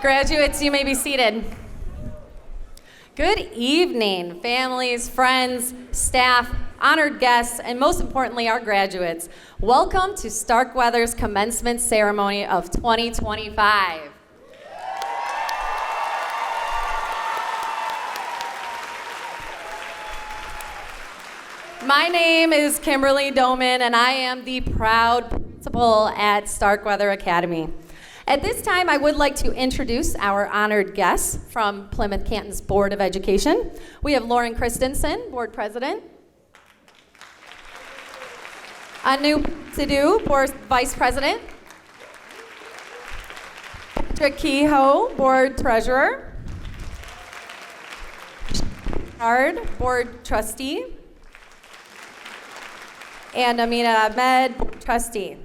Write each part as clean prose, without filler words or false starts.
Graduates, you may be seated. Good evening, families, friends, staff, honored guests, and most importantly, our graduates. Welcome to Starkweather's commencement ceremony of 2025. My name is Kimberly Doman, and I am the proud principal at Starkweather Academy. At this time, I would like to introduce our honored guests from Plymouth Canton's Board of Education. We have Lauren Christensen, Board President. Anu Sidhu, Board Vice President. Patrick Kehoe, Board Treasurer. Hard, Board Trustee. And Amina Ahmed, Trustee.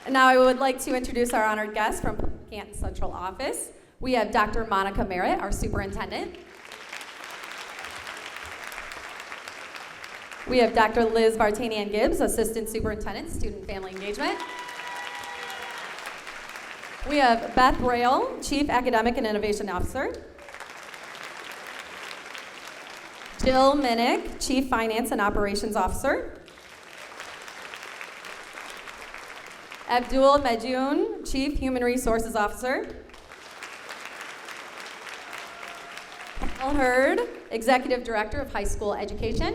And now I would like to introduce our honored guests from Canton Central Office. We have Dr. Monica Merritt, our Superintendent. We have Dr. Liz Vartanian Gibbs, Assistant Superintendent, Student Family Engagement. We have Beth Rail, Chief Academic and Innovation Officer. Jill Minnick, Chief Finance and Operations Officer. Abdul Majoon, Chief Human Resources Officer. Paul Hurd, Executive Director of High School Education.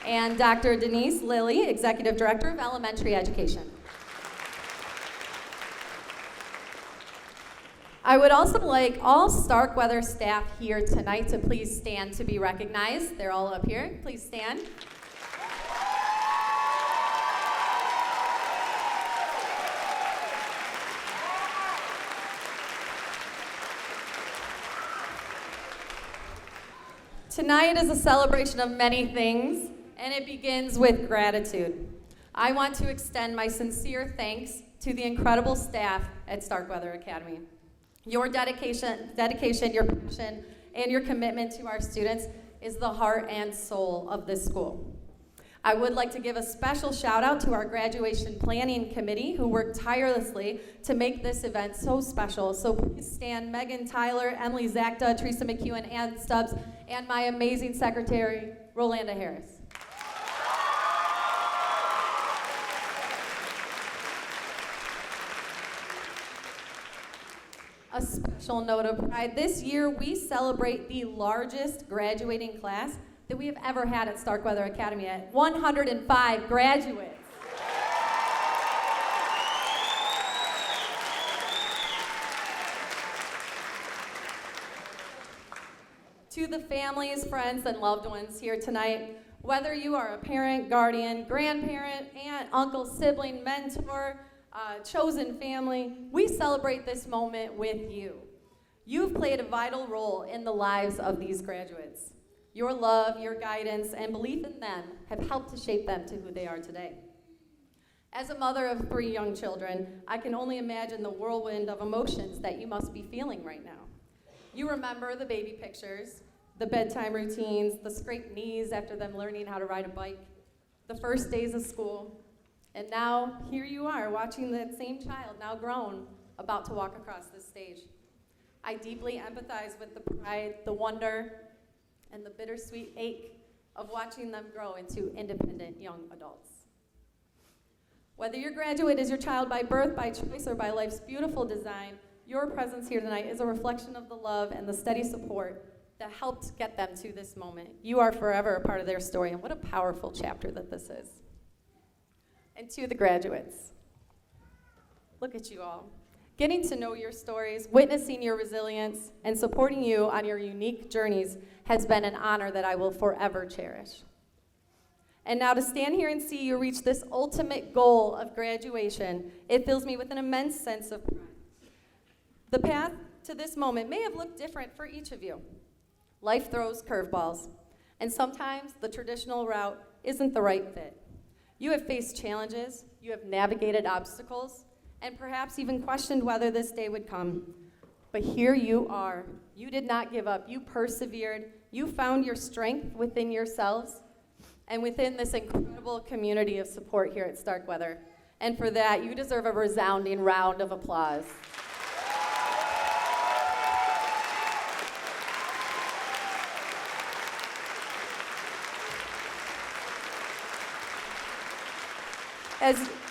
And Dr. Denise Lilly, Executive Director of Elementary Education. I would also like all Starkweather staff here tonight to please stand to be recognized. They're all up here. Please stand. Tonight is a celebration of many things, and it begins with gratitude. I want to extend my sincere thanks to the incredible staff at Starkweather Academy. Your dedication, your passion, and your commitment to our students is the heart and soul of this school. I would like to give a special shout out to our graduation planning committee who worked tirelessly to make this event so special. So please stand Megan Tyler, Emily Zakta, Teresa McEwen, Ann Stubbs, and my amazing secretary, Rolanda Harris. A special note of pride, this year we celebrate the largest graduating class that we have ever had at Starkweather Academy at 105 graduates. To the families, friends, and loved ones here tonight, whether you are a parent, guardian, grandparent, aunt, uncle, sibling, mentor, chosen family, we celebrate this moment with you. You've played a vital role in the lives of these graduates. Your love, your guidance, and belief in them have helped to shape them to who they are today. As a mother of 3 young children, I can only imagine the whirlwind of emotions that you must be feeling right now. You remember the baby pictures, the bedtime routines, the scraped knees after them learning how to ride a bike, the first days of school, and now here you are watching that same child, now grown, about to walk across this stage. I deeply empathize with the pride, the wonder, and the bittersweet ache of watching them grow into independent young adults. Whether your graduate is your child by birth, by choice, or by life's beautiful design, your presence here tonight is a reflection of the love and the steady support that helped get them to this moment. You are forever a part of their story, and what a powerful chapter that this is. And to the graduates, look at you all. Getting to know your stories, witnessing your resilience, and supporting you on your unique journeys has been an honor that I will forever cherish. And now to stand here and see you reach this ultimate goal of graduation, it fills me with an immense sense of pride. The path to this moment may have looked different for each of you. Life throws curveballs, and sometimes the traditional route isn't the right fit. You have faced challenges, you have navigated obstacles, and perhaps even questioned whether this day would come. But here you are. You did not give up. You persevered. You found your strength within yourselves, and within this incredible community of support here at Starkweather. And for that, you deserve a resounding round of applause.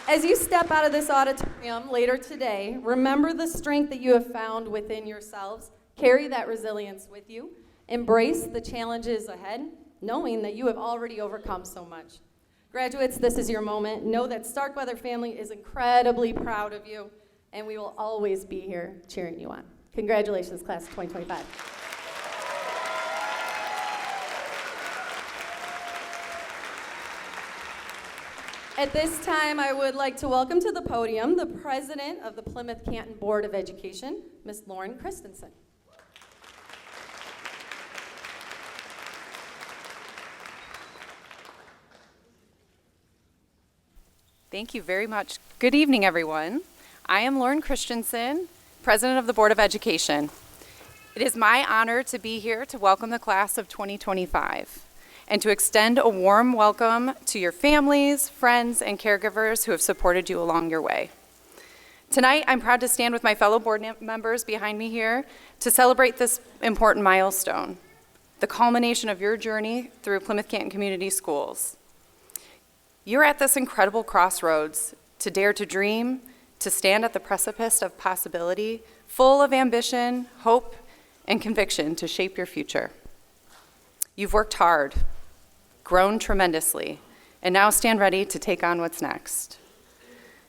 As you step out of this auditorium later today, remember the strength that you have found within yourselves. Carry that resilience with you. Embrace the challenges ahead, knowing that you have already overcome so much. Graduates, this is your moment. Know that Starkweather family is incredibly proud of you, and we will always be here cheering you on. Congratulations, class of 2025. At this time, I would like to welcome to the podium the president of the Plymouth Canton Board of Education, Ms. Lauren Christensen. Thank you very much. Good evening, everyone. I am Lauren Christensen, president of the Board of Education. It is my honor to be here to welcome the class of 2025. And to extend a warm welcome to your families, friends, and caregivers who have supported you along your way. Tonight, I'm proud to stand with my fellow board members behind me here to celebrate this important milestone, the culmination of your journey through Plymouth Canton Community Schools. You're at this incredible crossroads to dare to dream, to stand at the precipice of possibility, full of ambition, hope, and conviction to shape your future. You've worked hard, grown tremendously, and now stand ready to take on what's next.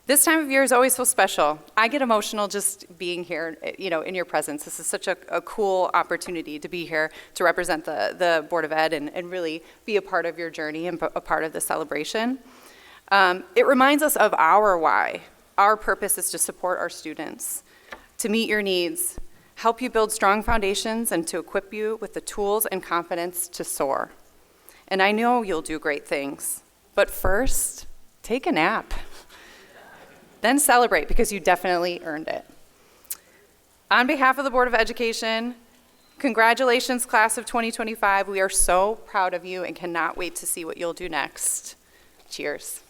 This time of year is always so special. I get emotional just being here, in your presence. This is such a cool opportunity to be here to represent the Board of Ed and really be a part of your journey and a part of the celebration. It reminds us of our why. Our purpose is to support our students, to meet your needs, help you build strong foundations, and to equip you with the tools and confidence to soar. And I know you'll do great things, but first, take a nap. Then celebrate, because you definitely earned it. On behalf of the Board of Education, congratulations, class of 2025. We are so proud of you and cannot wait to see what you'll do next. Cheers.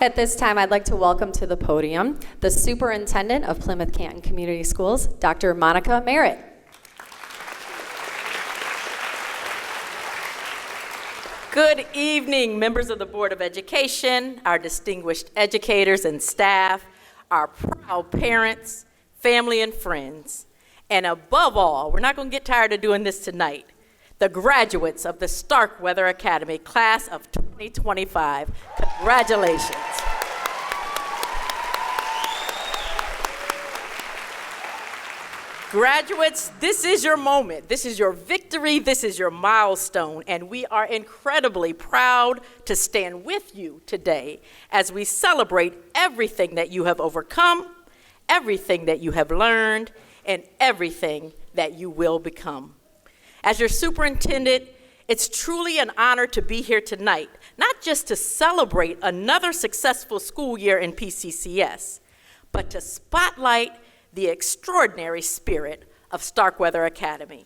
At this time, I'd like to welcome to the podium the Superintendent of Plymouth Canton Community Schools, Dr. Monica Merritt. Good evening, members of the Board of Education, our distinguished educators and staff, our proud parents, family and friends, and above all, we're not going to get tired of doing this tonight, the graduates of the Starkweather Academy, class of 2025. Congratulations. Graduates, this is your moment. This is your victory. This is your milestone. And we are incredibly proud to stand with you today as we celebrate everything that you have overcome, everything that you have learned, and everything that you will become. As your superintendent, it's truly an honor to be here tonight, not just to celebrate another successful school year in P-CCS, but to spotlight the extraordinary spirit of Starkweather Academy.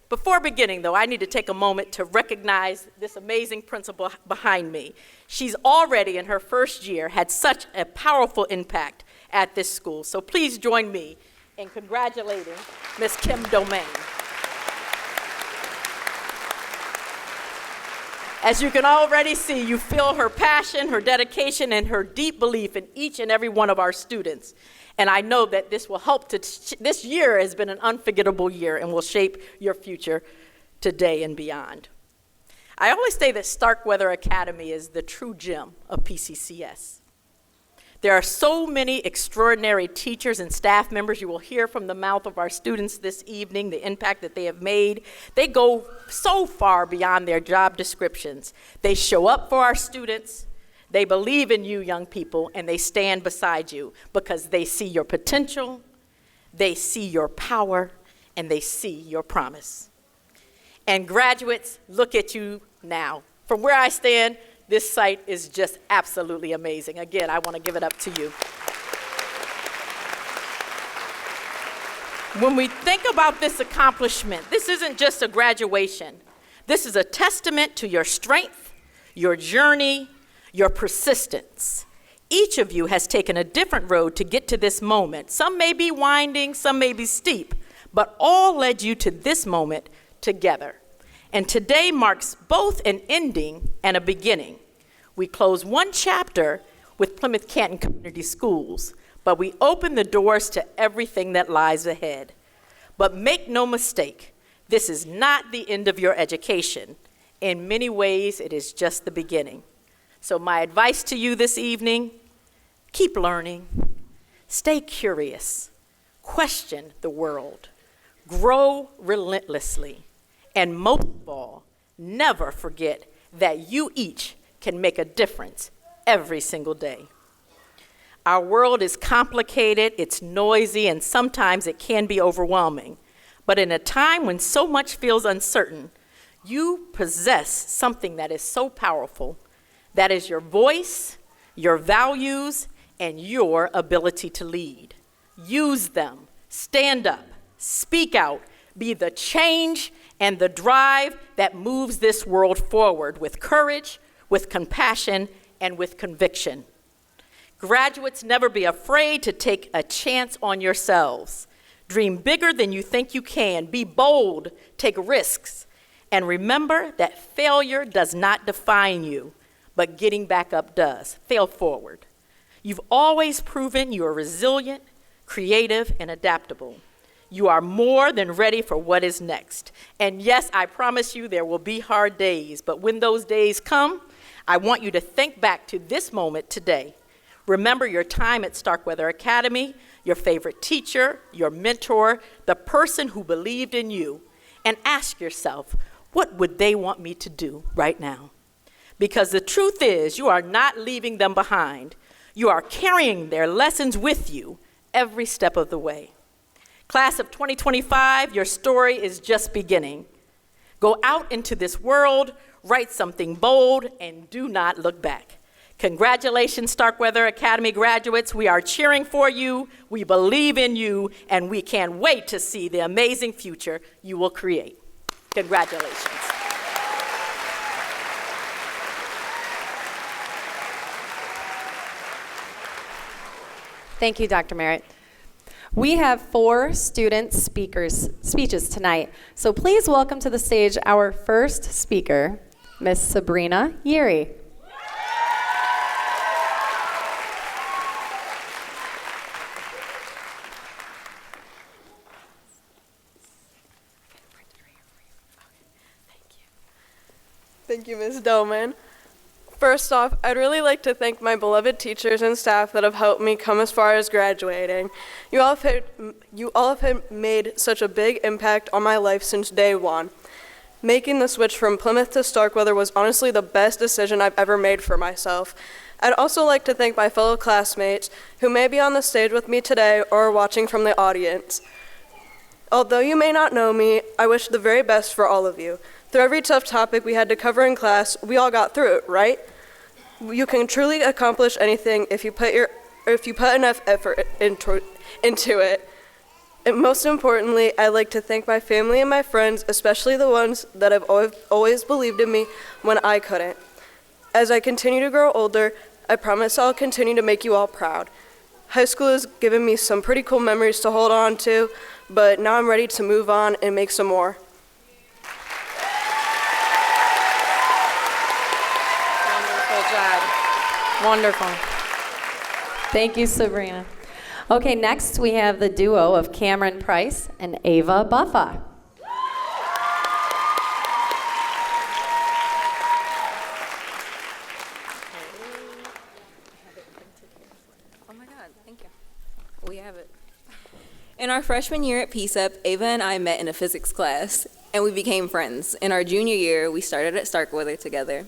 Before beginning, though, I need to take a moment to recognize this amazing principal behind me. She's already in her first year had such a powerful impact at this school. So please join me in congratulating Ms. Kim Domain. As you can already see, you feel her passion, her dedication, and her deep belief in each and every one of our students. And I know that this will help this year has been an unforgettable year and will shape your future today and beyond. I always say that Starkweather Academy is the true gem of P-CCS. There are so many extraordinary teachers and staff members. You will hear from the mouth of our students this evening the impact that they have made. They go so far beyond their job descriptions. They show up for our students. They believe in you, young people, and they stand beside you because they see your potential, they see your power, and they see your promise. And graduates, look at you now. From where I stand, this site is just absolutely amazing. Again, I want to give it up to you. When we think about this accomplishment, this isn't just a graduation. This is a testament to your strength, your journey, your persistence. Each of you has taken a different road to get to this moment. Some may be winding, some may be steep, but all led you to this moment together. And today marks both an ending and a beginning. We close one chapter with Plymouth Canton Community Schools, but we open the doors to everything that lies ahead. But make no mistake, this is not the end of your education. In many ways, it is just the beginning. So my advice to you this evening, keep learning, stay curious, question the world, grow relentlessly, and most of all, never forget that you each can make a difference every single day. Our world is complicated, it's noisy, and sometimes it can be overwhelming. But in a time when so much feels uncertain, you possess something that is so powerful. That is your voice, your values, and your ability to lead. Use them, stand up, speak out, be the change and the drive that moves this world forward with courage, with compassion, and with conviction. Graduates, never be afraid to take a chance on yourselves. Dream bigger than you think you can. Be bold, take risks, and remember that failure does not define you, but getting back up does. Fail forward. You've always proven you are resilient, creative, and adaptable. You are more than ready for what is next. And yes, I promise you there will be hard days, but when those days come, I want you to think back to this moment today. Remember your time at Starkweather Academy, your favorite teacher, your mentor, the person who believed in you, and ask yourself, what would they want me to do right now? Because the truth is, you are not leaving them behind. You are carrying their lessons with you every step of the way. Class of 2025, your story is just beginning. Go out into this world, write something bold, and do not look back. Congratulations, Starkweather Academy graduates. We are cheering for you, we believe in you, and we can't wait to see the amazing future you will create. Congratulations. Thank you, Dr. Merritt. We have 4 student speeches tonight. So please welcome to the stage our first speaker, Miss Sabrina Yeary. Thank you, Ms. Doman. First off, I'd really like to thank my beloved teachers and staff that have helped me come as far as graduating. You all have made such a big impact on my life since day one. Making the switch from Plymouth to Starkweather was honestly the best decision I've ever made for myself. I'd also like to thank my fellow classmates who may be on the stage with me today or watching from the audience. Although you may not know me, I wish the very best for all of you. Through every tough topic we had to cover in class, we all got through it, right? You can truly accomplish anything if you put enough effort into it. And most importantly, I'd like to thank my family and my friends, especially the ones that have always believed in me when I couldn't. As I continue to grow older, I promise I'll continue to make you all proud. High school has given me some pretty cool memories to hold on to, but now I'm ready to move on and make some more. Wonderful. Thank you, Sabrina. Okay, next we have the duo of Cameron Price and Ava Buffa. Oh my God, thank you. We have it. In our freshman year at P-CCS, Ava and I met in a physics class, and we became friends. In our junior year, we started at Starkweather together,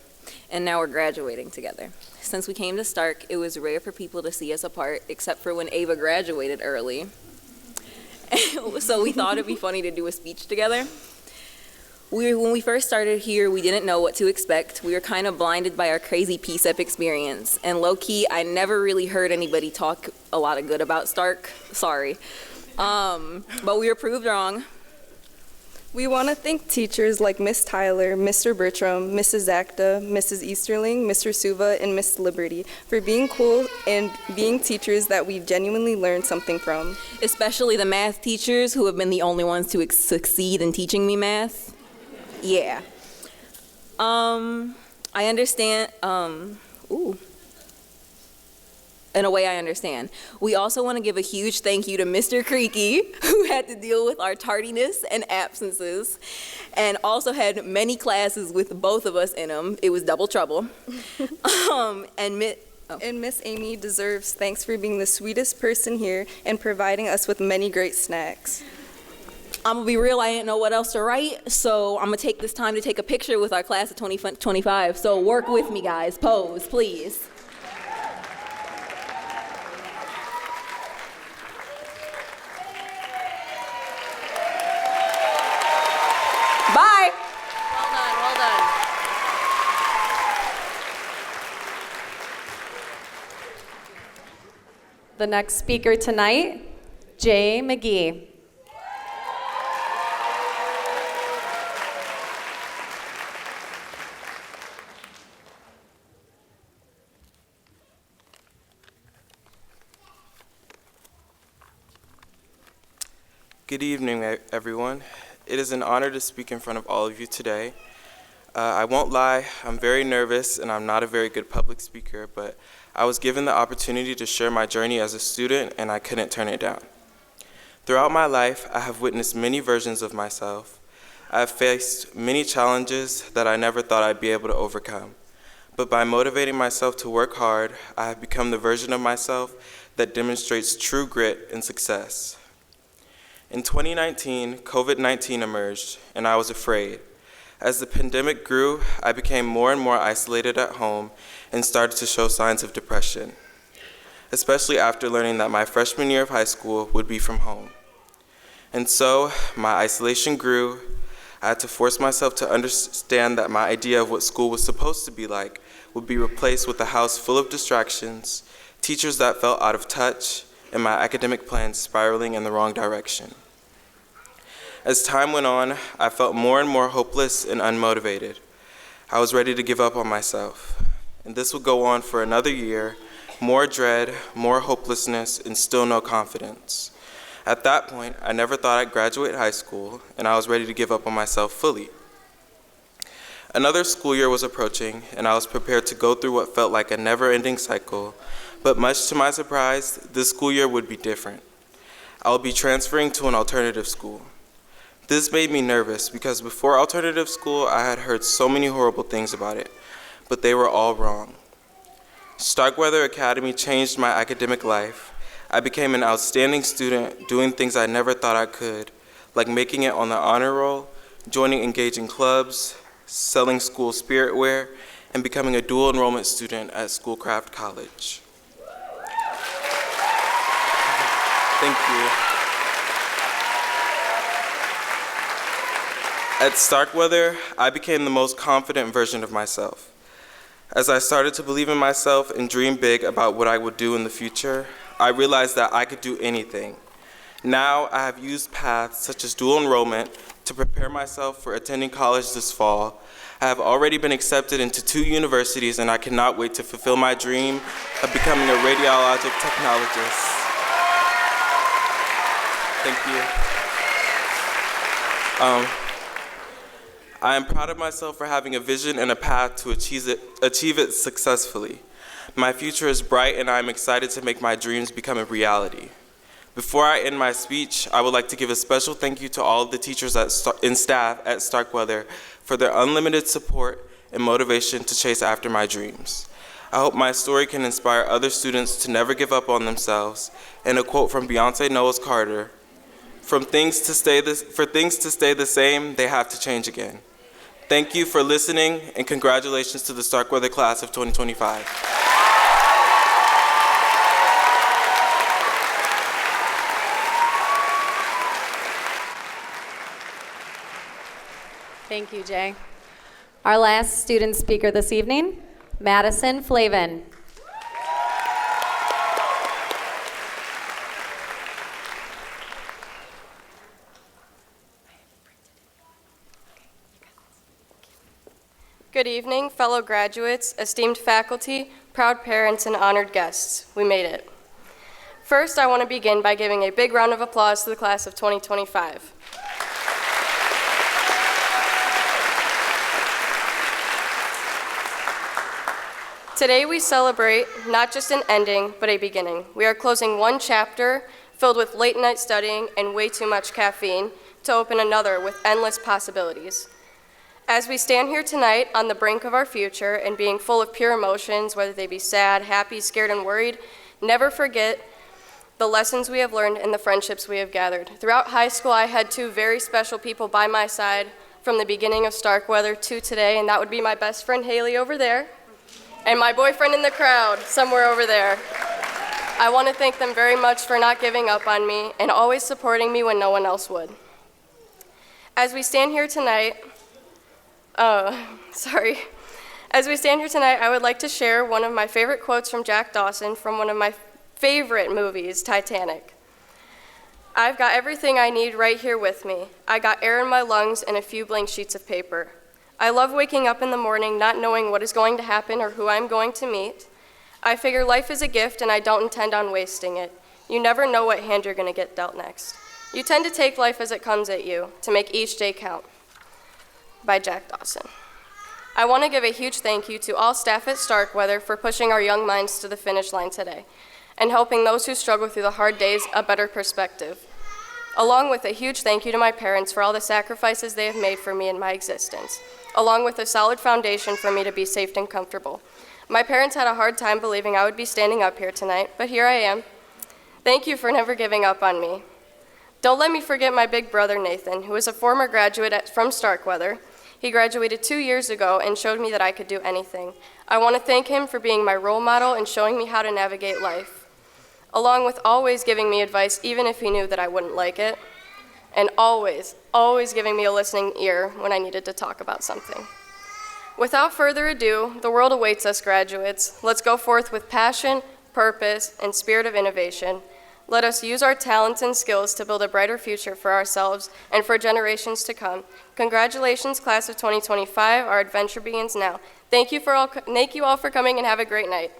and now we're graduating together. Since we came to Stark, it was rare for people to see us apart, except for when Ava graduated early. So we thought it'd be funny to do a speech together. When we first started here, we didn't know what to expect. We were kind of blinded by our crazy P-CCS experience. And low-key, I never really heard anybody talk a lot of good about Stark. Sorry. But we were proved wrong. We want to thank teachers like Miss Tyler, Mr. Bertram, Mrs. Acta, Mrs. Easterling, Mr. Suva, and Miss Liberty for being cool and being teachers that we genuinely learned something from. Especially the math teachers who have been the only ones to succeed in teaching me math. Yeah. I understand, in a way I understand. We also want to give a huge thank you to Mr. Creaky, who had to deal with our tardiness and absences, and also had many classes with both of us in them. It was double trouble. And Miss Amy deserves thanks for being the sweetest person here and providing us with many great snacks. I'm gonna be real, I didn't know what else to write, so I'm gonna take this time to take a picture with our class of 2025. So work with me, guys. Pose, please. Bye. Well done, well done. The next speaker tonight, Jay McGee. Good evening, everyone. It is an honor to speak in front of all of you today. I won't lie, I'm very nervous and I'm not a very good public speaker, but I was given the opportunity to share my journey as a student and I couldn't turn it down. Throughout my life, I have witnessed many versions of myself. I have faced many challenges that I never thought I'd be able to overcome. But by motivating myself to work hard, I have become the version of myself that demonstrates true grit and success. In 2019, COVID-19 emerged, and I was afraid. As the pandemic grew, I became more and more isolated at home and started to show signs of depression, especially after learning that my freshman year of high school would be from home. And so, my isolation grew. I had to force myself to understand that my idea of what school was supposed to be like would be replaced with a house full of distractions, teachers that felt out of touch, and my academic plans spiraling in the wrong direction. As time went on, I felt more and more hopeless and unmotivated. I was ready to give up on myself. And this would go on for another year, more dread, more hopelessness, and still no confidence. At that point, I never thought I'd graduate high school, and I was ready to give up on myself fully. Another school year was approaching, and I was prepared to go through what felt like a never-ending cycle, but much to my surprise, this school year would be different. I would be transferring to an alternative school. This made me nervous because before alternative school, I had heard so many horrible things about it, but they were all wrong. Starkweather Academy changed my academic life. I became an outstanding student, doing things I never thought I could, like making it on the honor roll, joining engaging clubs, selling school spirit wear, and becoming a dual enrollment student at Schoolcraft College. Thank you. At Starkweather, I became the most confident version of myself. As I started to believe in myself and dream big about what I would do in the future, I realized that I could do anything. Now, I have used paths such as dual enrollment to prepare myself for attending college this fall. I have already been accepted into 2 universities, and I cannot wait to fulfill my dream of becoming a radiologic technologist. Thank you. I am proud of myself for having a vision and a path to achieve it successfully. My future is bright, and I am excited to make my dreams become a reality. Before I end my speech, I would like to give a special thank you to all of the teachers and staff at Starkweather for their unlimited support and motivation to chase after my dreams. I hope my story can inspire other students to never give up on themselves. And a quote from Beyonce Knowles Carter, for things to stay the same, they have to change again. Thank you for listening, and congratulations to the Starkweather class of 2025. Thank you, Jay. Our last student speaker this evening, Madison Flavin. Good evening, fellow graduates, esteemed faculty, proud parents, and honored guests. We made it. First, I want to begin by giving a big round of applause to the class of 2025. Today we celebrate not just an ending, but a beginning. We are closing one chapter filled with late night studying and way too much caffeine to open another with endless possibilities. As we stand here tonight on the brink of our future and being full of pure emotions, whether they be sad, happy, scared, and worried, never forget the lessons we have learned and the friendships we have gathered. Throughout high school, I had two very special people by my side from the beginning of Starkweather to today, and that would be my best friend Haley over there and my boyfriend in the crowd somewhere over there. I want to thank them very much for not giving up on me and always supporting me when no one else would. As we stand here tonight, As we stand here tonight, I would like to share one of my favorite quotes from Jack Dawson from one of my favorite movies, Titanic. I've got everything I need right here with me. I got air in my lungs and a few blank sheets of paper. I love waking up in the morning not knowing what is going to happen or who I'm going to meet. I figure life is a gift and I don't intend on wasting it. You never know what hand you're going to get dealt next. You tend to take life as it comes at you, to make each day count. By Jack Dawson. I want to give a huge thank you to all staff at Starkweather for pushing our young minds to the finish line today and helping those who struggle through the hard days a better perspective. Along with a huge thank you to my parents for all the sacrifices they have made for me in my existence, along with a solid foundation for me to be safe and comfortable. My parents had a hard time believing I would be standing up here tonight, but here I am. Thank you for never giving up on me. Don't let me forget my big brother, Nathan, who is a former graduate from Starkweather. He graduated 2 years ago and showed me that I could do anything. I want to thank him for being my role model and showing me how to navigate life, along with always giving me advice even if he knew that I wouldn't like it, and always giving me a listening ear when I needed to talk about something. Without further ado, the world awaits us graduates. Let's go forth with passion, purpose, and spirit of innovation. Let us use our talents and skills to build a brighter future for ourselves and for generations to come. Congratulations, class of 2025. Our adventure begins now. Thank you all for coming and have a great night.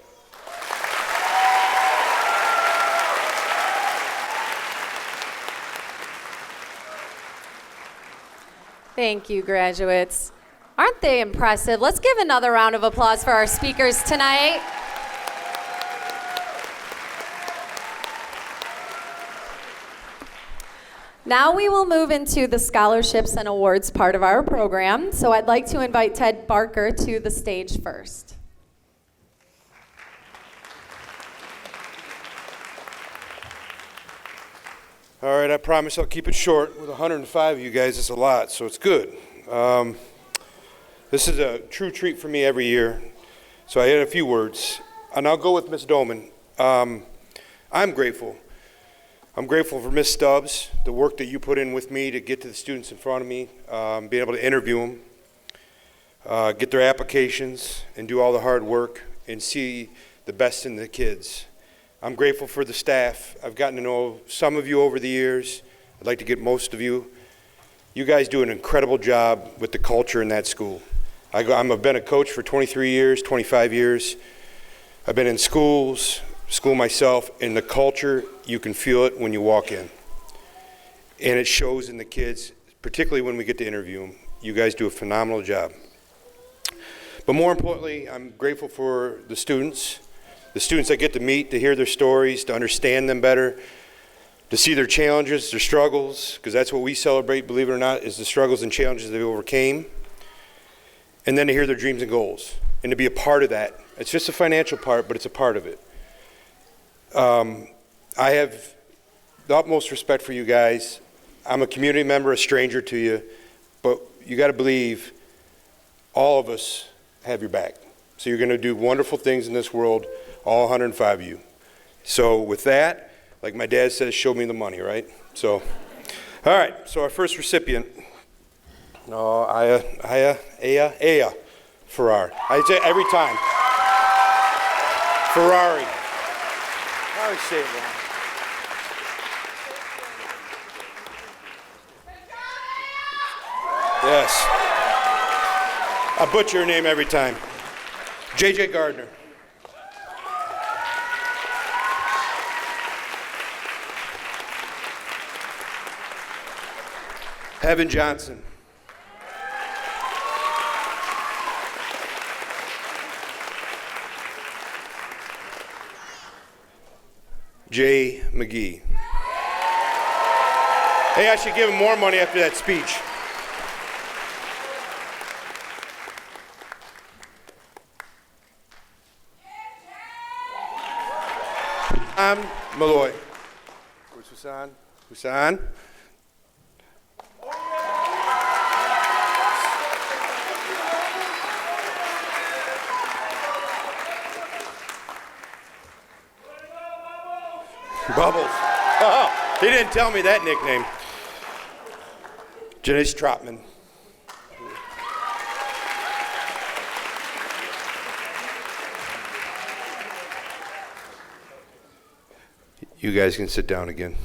Thank you, graduates. Aren't they impressive? Let's give another round of applause for our speakers tonight. Now we will move into the scholarships and awards part of our program. So I'd like to invite Ted Barker to the stage first. All right, I promise I'll keep it short. With 105 of you guys, it's a lot, so it's good. This is a true treat for me every year, so I had a few words. And I'll go with Ms. Doman. I'm grateful. I'm grateful for Ms. Stubbs, the work that you put in with me to get to the students in front of me, being able to interview them, get their applications, and do all the hard work, and see the best in the kids. I'm grateful for the staff. I've gotten to know some of you over the years. I'd like to get most of you. You guys do an incredible job with the culture in that school. I've been a coach for 23 years, 25 years. I've been in school myself, and the culture, you can feel it when you walk in. And it shows in the kids, particularly when we get to interview them. You guys do a phenomenal job. But more importantly, I'm grateful for the students I get to meet, to hear their stories, to understand them better, to see their challenges, their struggles, because that's what we celebrate, believe it or not, is the struggles and challenges they overcame. And then to hear their dreams and goals, and to be a part of that. It's just a financial part, but it's a part of it. I have the utmost respect for you guys. I'm a community member, a stranger to you, but you got to believe all of us have your back. So you're going to do wonderful things in this world, all 105 of you. So with that, like my dad says, show me the money, right? So, all right, so our first recipient, Aya, Ferrari. I say every time. Ferrari. I always say it wrong. Yes. I butcher your name every time. J.J. Gardner. Evan Johnson. Jay McGee. Hey, I should give him more money after that speech. Malloy. Where's Husan? Husan? Bubbles. Oh, he didn't tell me that nickname. Janice Trotman. You guys can sit down again.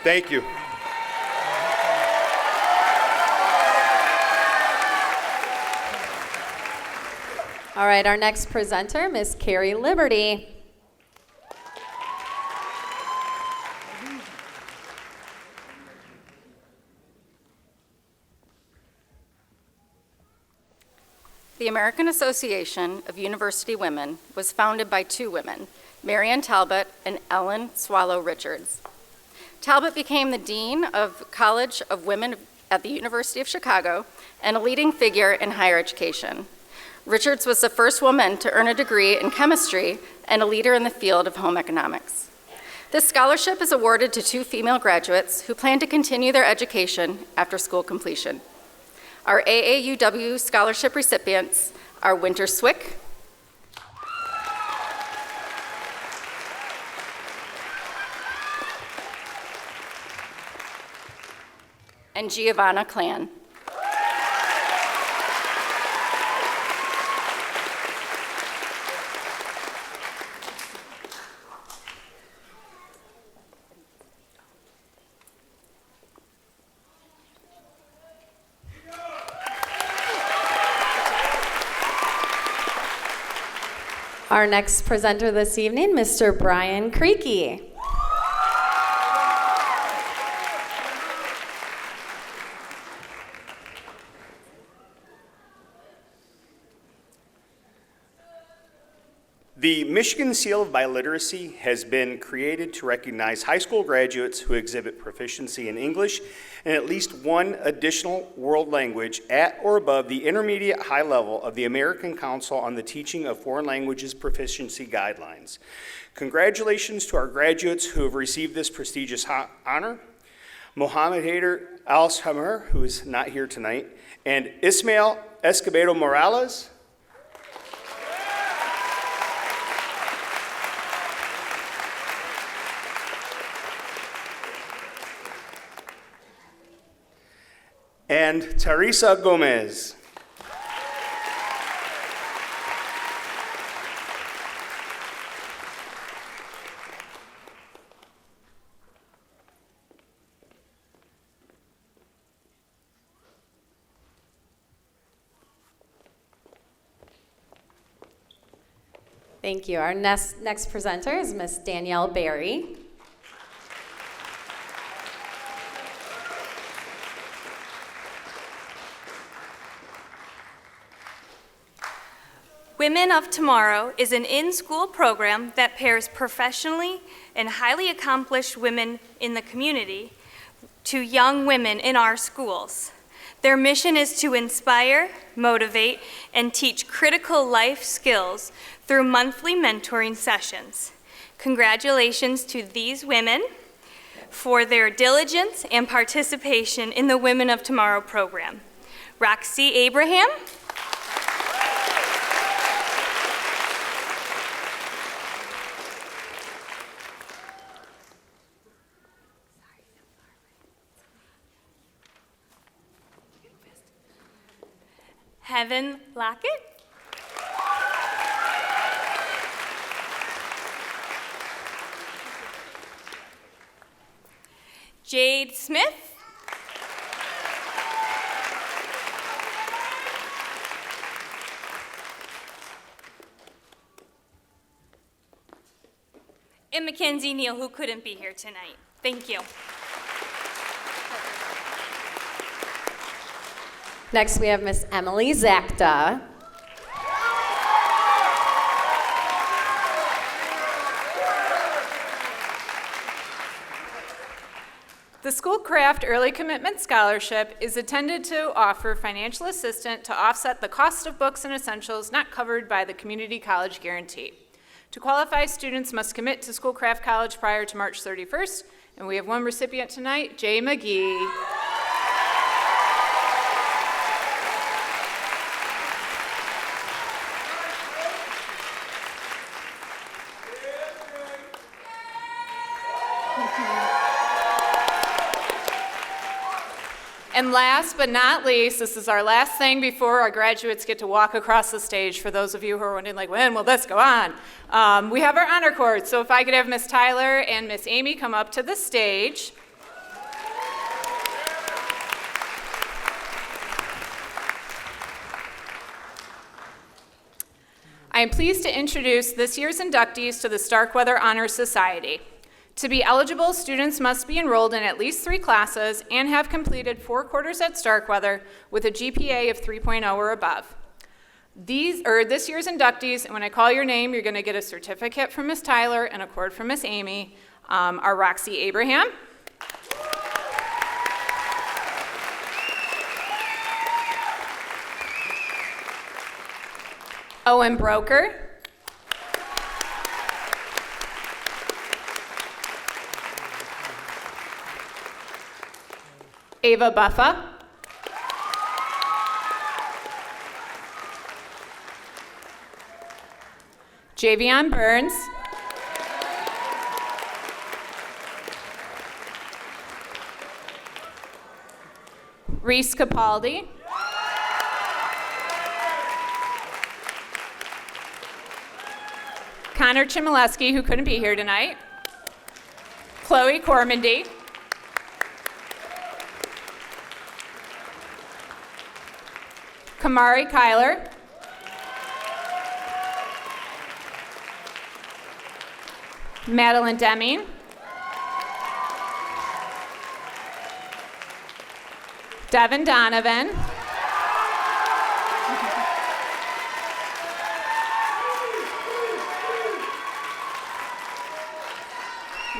Thank you. All right, our next presenter, Miss Carrie Liberty. The American Association of University Women was founded by two women, Marian Talbot and Ellen Swallow Richards. Talbot became the Dean of College of Women at the University of Chicago and a leading figure in higher education. Richards was the first woman to earn a degree in chemistry and a leader in the field of home economics. This scholarship is awarded to two female graduates who plan to continue their education after school completion. Our AAUW scholarship recipients are Winter Swick, and Giovanna Clan. Our next presenter this evening, Mr. Brian Creaky. The Michigan Seal of Biliteracy has been created to recognize high school graduates who exhibit proficiency in English and at least one additional world language at or above the intermediate high level of the American Council on the Teaching of Foreign Languages Proficiency Guidelines. Congratulations to our graduates who have received this prestigious honor. Mohammed Haider Al-Shamir, who is not here tonight, and Ismael Escobedo Morales. And Teresa Gomez. Thank you. Our next presenter is Miss Danielle Berry. Women of Tomorrow is an in-school program that pairs professionally and highly accomplished women in the community to young women in our schools. Their mission is to inspire, motivate, and teach critical life skills through monthly mentoring sessions. Congratulations to these women for their diligence and participation in the Women of Tomorrow program. Roxy Abraham, Heaven Lockett, Jade Smith, Mackenzie Neal, who couldn't be here tonight. Thank you. Next, we have Miss Emily Zakta. The Schoolcraft Early Commitment Scholarship is intended to offer financial assistance to offset the cost of books and essentials not covered by the Community College Guarantee. To qualify, students must commit to Schoolcraft College prior to March 31st, and we have one recipient tonight, Jay McGee. And last but not least, this is our last thing before our graduates get to walk across the stage. For those of you who are wondering, like, when will this go on? We have our honor cords. So if I could have Miss Tyler and Miss Amy come up to the stage. I am pleased to introduce this year's inductees to the Starkweather Honor Society. To be eligible, students must be enrolled in at least 3 classes and have completed 4 quarters at Starkweather with a GPA of 3.0 or above. This year's inductees, and when I call your name, you're going to get a certificate from Miss Tyler and a cord from Miss Amy, are Roxy Abraham, Owen Broker, Ava Buffa, Javion Burns, Reese Capaldi, Connor Chmielewski, who couldn't be here tonight, Chloe Cormandy, Kamari Kyler, Madeline Deming, Devin Donovan,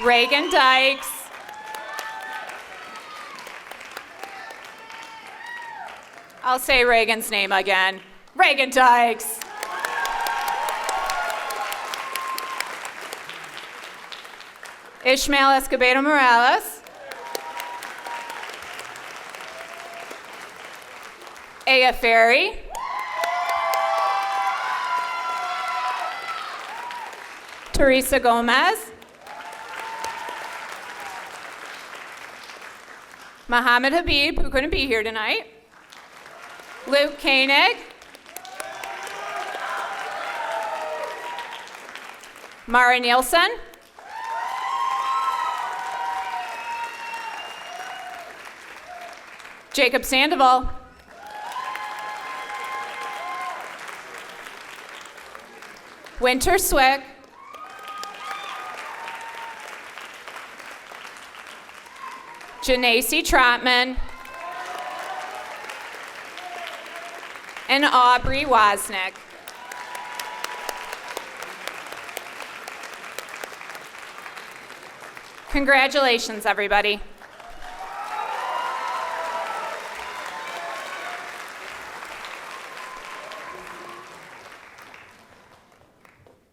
Reagan Dykes, I'll say Reagan's name again, Reagan Dykes. Ishmael Escobedo Morales, Aya Ferry, Teresa Gomez, Mohammed Habib, who couldn't be here tonight, Luke Koenig, Mara Nielsen, Jacob Sandoval, Winter Swick, Janacy Trotman, and Aubrey Wozniak. Congratulations, everybody.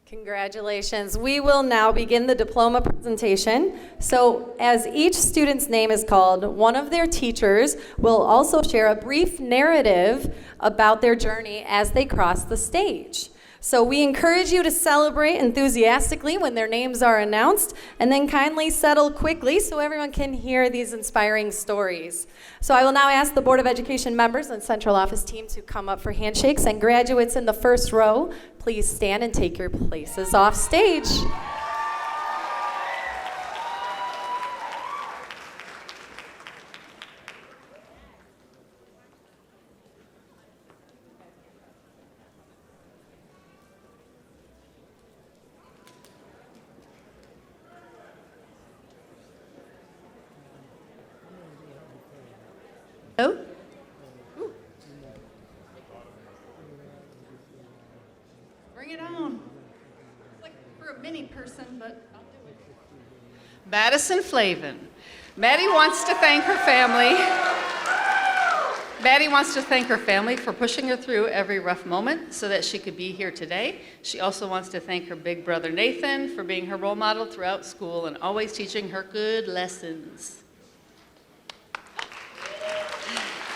Congratulations. We will now begin the diploma presentation. So as each student's name is called, one of their teachers will also share a brief narrative about their journey as they cross the stage. So we encourage you to celebrate enthusiastically when their names are announced, and then kindly settle quickly so everyone can hear these inspiring stories. So I will now ask the Board of Education members and central office team to come up for handshakes, and graduates in the first row, please stand and take your places off stage. Madison, but I'll do it. Madison Flavin. Maddie wants to thank her family. Maddie wants to thank her family for pushing her through every rough moment so that she could be here today. She also wants to thank her big brother Nathan for being her role model throughout school and always teaching her good lessons.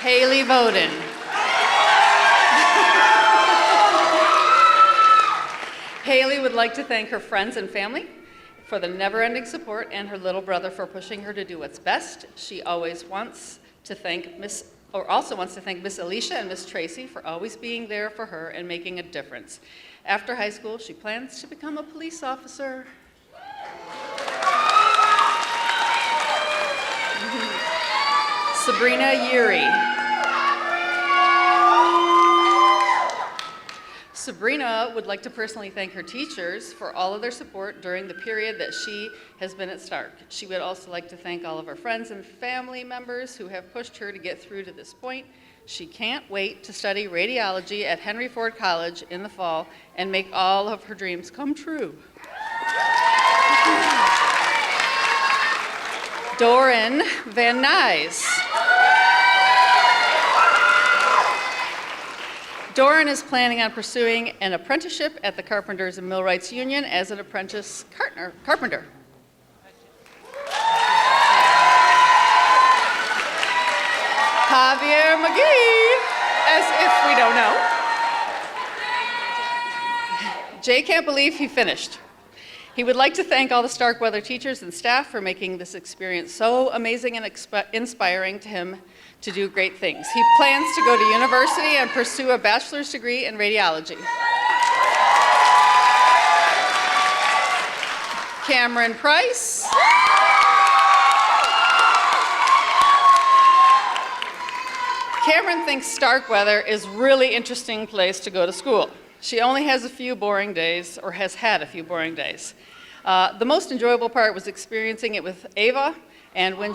Haley Voden. Haley would like to thank her friends and family for the never-ending support and her little brother for pushing her to do what's best. She always wants to thank also wants to thank Miss Alicia and Miss Tracy for always being there for her and making a difference. After high school, she plans to become a police officer. Sabrina Yuri. Sabrina would like to personally thank her teachers for all of their support during the period that she has been at Stark. She would also like to thank all of her friends and family members who have pushed her to get through to this point. She can't wait to study radiology at Henry Ford College in the fall and make all of her dreams come true. Doran Van Nuys. Doran is planning on pursuing an apprenticeship at the Carpenters and Millwrights Union as an apprentice carpenter. Javier McGee, as if we don't know. Jay can't believe he finished. He would like to thank all the Starkweather teachers and staff for making this experience so amazing and inspiring to him to do great things. He plans to go to university and pursue a bachelor's degree in radiology. Cameron Price. Cameron thinks Starkweather is a really interesting place to go to school. She only has a few boring days, or has had a few boring days. The most enjoyable part was experiencing it with Ava, and when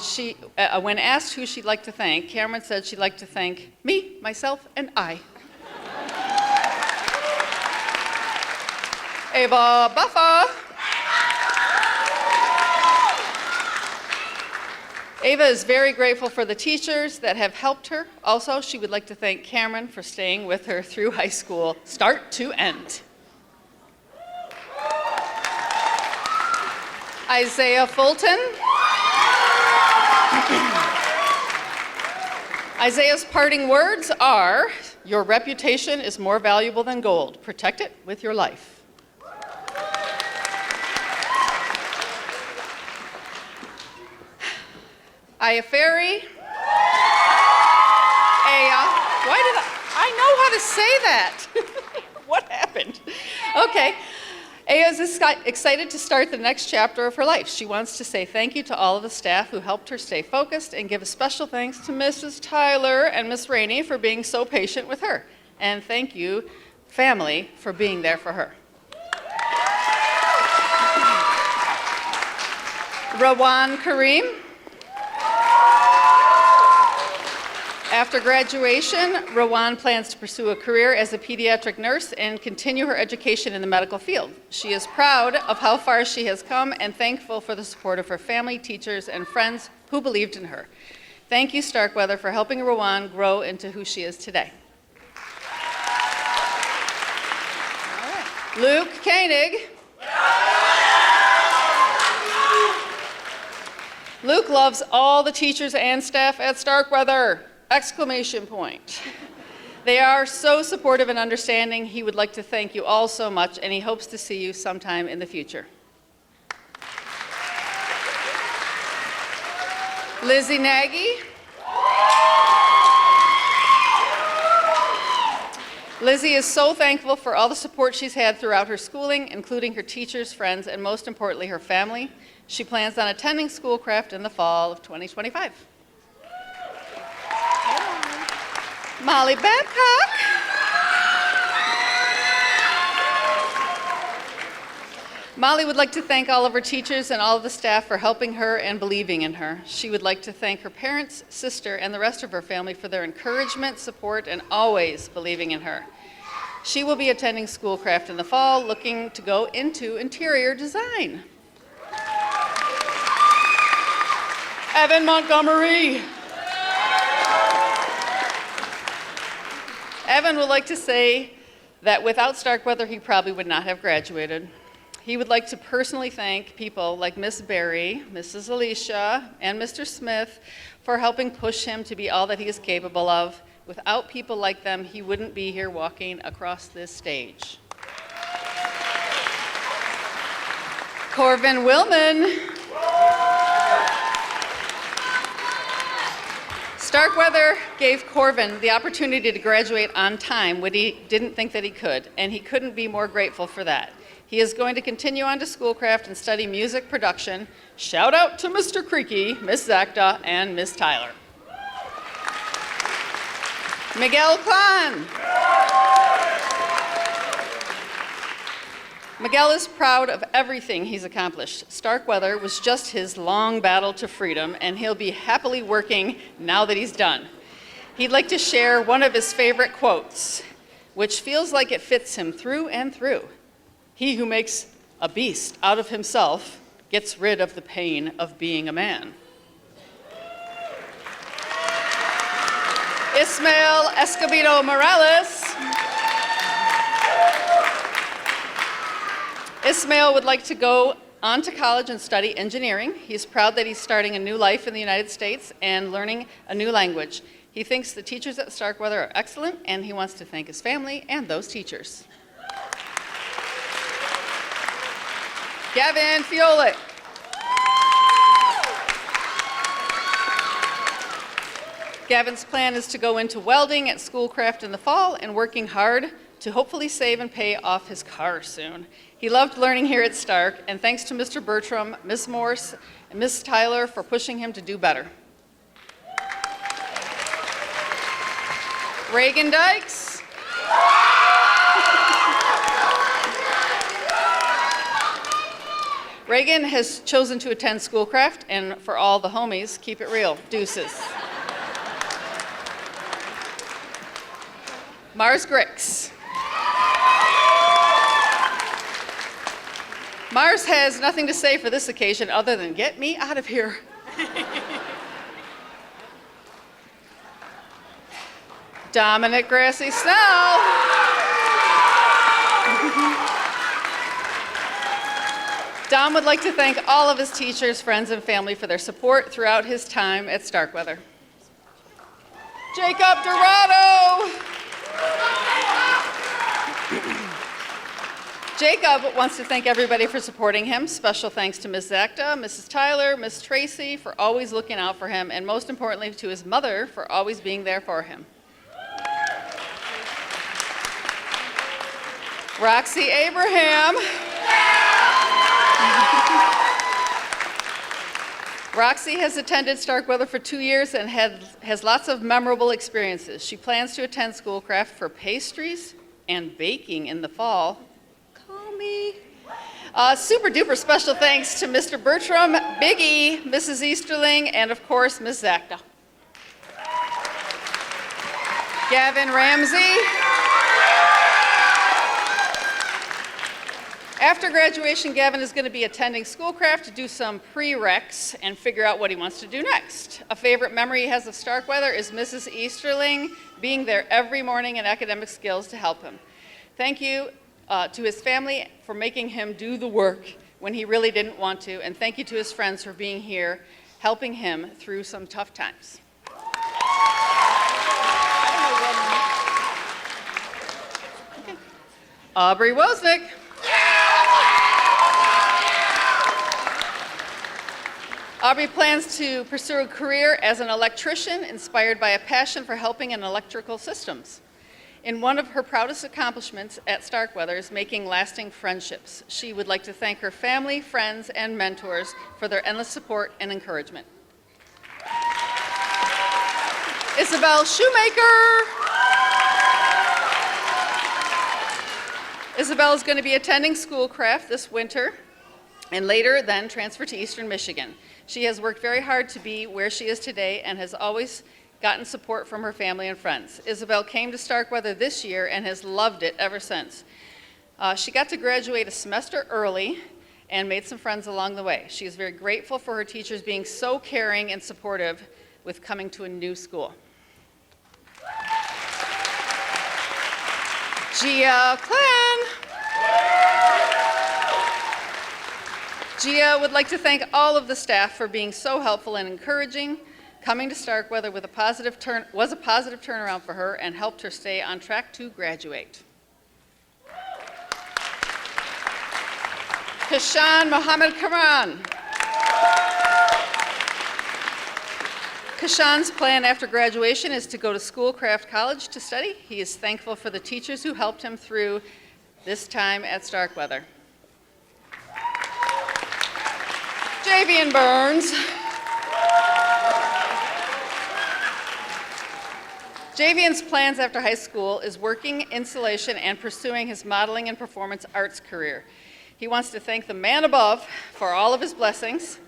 asked who she'd like to thank, Cameron said she'd like to thank me, myself, and I. Ava Buffa. Ava is very grateful for the teachers that have helped her. Also, she would like to thank Cameron for staying with her through high school, start to end. Isaiah Fulton. Isaiah's parting words are, "Your reputation is more valuable than gold. Protect it with your life." Aya Ferry. Aya. Why did I know how to say that? What happened? Okay. Aya is excited to start the next chapter of her life. She wants to say thank you to all of the staff who helped her stay focused and give a special thanks to Mrs. Tyler and Miss Rainey for being so patient with her. And thank you, family, for being there for her. Rawan Kareem. After graduation, Rawan plans to pursue a career as a pediatric nurse and continue her education in the medical field. She is proud of how far she has come and thankful for the support of her family, teachers, and friends who believed in her. Thank you, Starkweather, for helping Rawan grow into who she is today. All right. Luke Koenig. Luke loves all the teachers and staff at Starkweather! Exclamation point. They are so supportive and understanding. He would like to thank you all so much, and he hopes to see you sometime in the future. Lizzie Nagy. Lizzie is so thankful for all the support she's had throughout her schooling, including her teachers, friends, and most importantly, her family. She plans on attending Schoolcraft in the fall of 2025. Molly Babcock. Molly would like to thank all of her teachers and all of the staff for helping her and believing in her. She would like to thank her parents, sister, and the rest of her family for their encouragement, support, and always believing in her. She will be attending Schoolcraft in the fall, looking to go into interior design. Evan Montgomery. Evan would like to say that without Starkweather, he probably would not have graduated. He would like to personally thank people like Miss Berry, Mrs. Alicia, and Mr. Smith for helping push him to be all that he is capable of. Without people like them, he wouldn't be here walking across this stage. Corvin Willman. Starkweather gave Corvin the opportunity to graduate on time when he didn't think that he could, and he couldn't be more grateful for that. He is going to continue on to Schoolcraft and study music production. Shout out to Mr. Creaky, Miss Zacta, and Miss Tyler. Miguel Khan. Miguel is proud of everything he's accomplished. Starkweather was just his long battle to freedom, and he'll be happily working now that he's done. He'd like to share one of his favorite quotes, which feels like it fits him through and through. He who makes a beast out of himself gets rid of the pain of being a man. Ismael Escobedo Morales. Ismael would like to go on to college and study engineering. He's proud that he's starting a new life in the United States and learning a new language. He thinks the teachers at Starkweather are excellent, and he wants to thank his family and those teachers. Gavin Fiolet. Gavin's plan is to go into welding at Schoolcraft in the fall and working hard to hopefully save and pay off his car soon. He loved learning here at Stark, and thanks to Mr. Bertram, Miss Morse, and Miss Tyler for pushing him to do better. Reagan Dykes. Reagan has chosen to attend Schoolcraft, and for all the homies, keep it real. Deuces. Mars Grix. Mars has nothing to say for this occasion other than get me out of here. Dominic Grassy Snell. Dom would like to thank all of his teachers, friends, and family for their support throughout his time at Starkweather. Jacob Dorado. Jacob wants to thank everybody for supporting him. Special thanks to Ms. Zacta, Mrs. Tyler, Ms. Tracy for always looking out for him, and most importantly to his mother for always being there for him. Roxy Abraham. Roxy has attended Starkweather for 2 years and has lots of memorable experiences. She plans to attend Schoolcraft for pastries and baking in the fall. Call me. Super duper special thanks to Mr. Bertram, Biggie, Mrs. Easterling, and of course, Ms. Zacta. Gavin Ramsey. After graduation, Gavin is going to be attending Schoolcraft to do some prereqs and figure out what he wants to do next. A favorite memory he has of Starkweather is Mrs. Easterling being there every morning and academic skills to help him. Thank you to his family for making him do the work when he really didn't want to, and thank you to his friends for being here, helping him through some tough times. Okay. Aubrey Wozniak. Aubrey plans to pursue a career as an electrician inspired by a passion for helping in electrical systems. In one of her proudest accomplishments at Starkweather is making lasting friendships. She would like to thank her family, friends, and mentors for their endless support and encouragement. Isabel Shoemaker. Isabel is going to be attending Schoolcraft this winter and later then transfer to Eastern Michigan. She has worked very hard to be where she is today and has always gotten support from her family and friends. Isabel came to Starkweather this year and has loved it ever since. She got to graduate a semester early and made some friends along the way. She is very grateful for her teachers being so caring and supportive with coming to a new school. Gia Clan. Gia would like to thank all of the staff for being so helpful and encouraging. Coming to Starkweather was a positive turnaround for her and helped her stay on track to graduate. Kashan Mohammed Karan. Kashan's plan after graduation is to go to Schoolcraft College to study. He is thankful for the teachers who helped him through this time at Starkweather. Javian Burns. Javian's plans after high school is working insulation and pursuing his modeling and performance arts career. He wants to thank the man above for all of his blessings.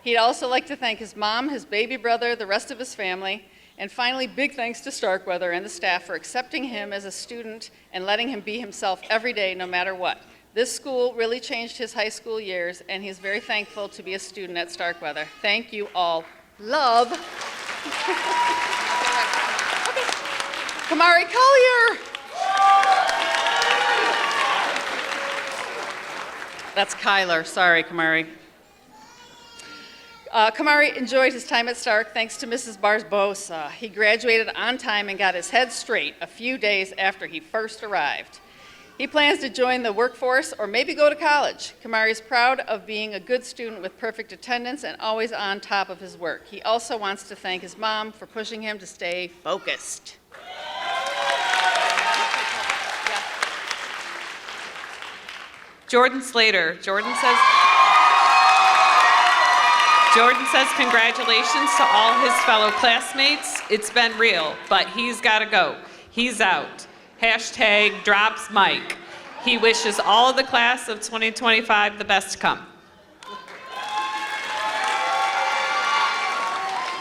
He'd also like to thank his mom, his baby brother, the rest of his family, and finally, big thanks to Starkweather and the staff for accepting him as a student and letting him be himself every day, no matter what. This school really changed his high school years, and he's very thankful to be a student at Starkweather. Thank you all. Love. Kamari Collier. That's Kyler. Sorry, Kamari. Kamari enjoyed his time at Stark thanks to Mrs. Barbosa. He graduated on time and got his head straight a few days after he first arrived. He plans to join the workforce or maybe go to college. Kamari is proud of being a good student with perfect attendance and always on top of his work. He also wants to thank his mom for pushing him to stay focused. Jordan Slater. Jordan says congratulations to all his fellow classmates. It's been real, but he's got to go. He's out. Hashtag drops Mike. He wishes all of the class of 2025 the best to come.